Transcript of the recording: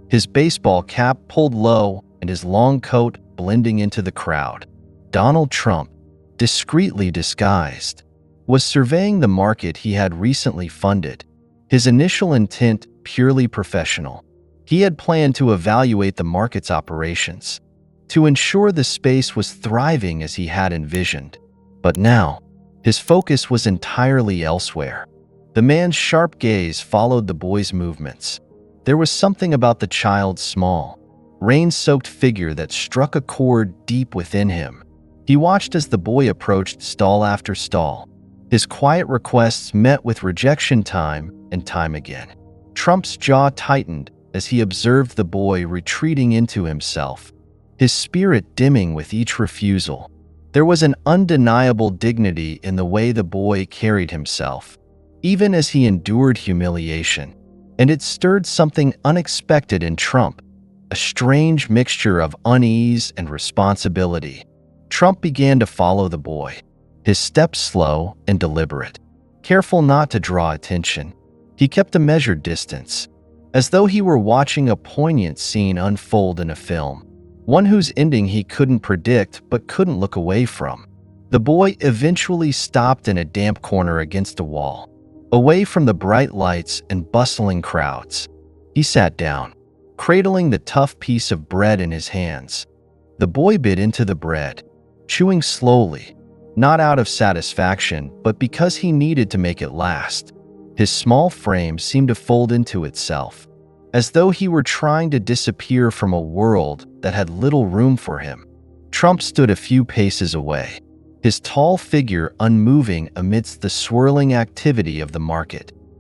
his baseball cap pulled low and his long coat blending into the crowd. Donald Trump, discreetly disguised, was surveying the market he had recently funded, his initial intent purely professional. He had planned to evaluate the market's operations, to ensure the space was thriving as he had envisioned. But now, his focus was entirely elsewhere. The man's sharp gaze followed the boy's movements. There was something about the child's small, rain-soaked figure that struck a chord deep within him. He watched as the boy approached stall after stall, his quiet requests met with rejection time and time again. Trump's jaw tightened as he observed the boy retreating into himself, his spirit dimming with each refusal. There was an undeniable dignity in the way the boy carried himself, even as he endured humiliation, and it stirred something unexpected in Trump, a strange mixture of unease and responsibility. Trump began to follow the boy, his steps slow and deliberate, careful not to draw attention. He kept a measured distance, as though he were watching a poignant scene unfold in a film, one whose ending he couldn't predict but couldn't look away from. The boy eventually stopped in a damp corner against a wall, away from the bright lights and bustling crowds. He sat down, cradling the tough piece of bread in his hands. The boy bit into the bread, chewing slowly, not out of satisfaction, but because he needed to make it last. His small frame seemed to fold into itself, as though he were trying to disappear from a world that had little room for him. Trump stood a few paces away, his tall figure unmoving amidst the swirling activity of the market.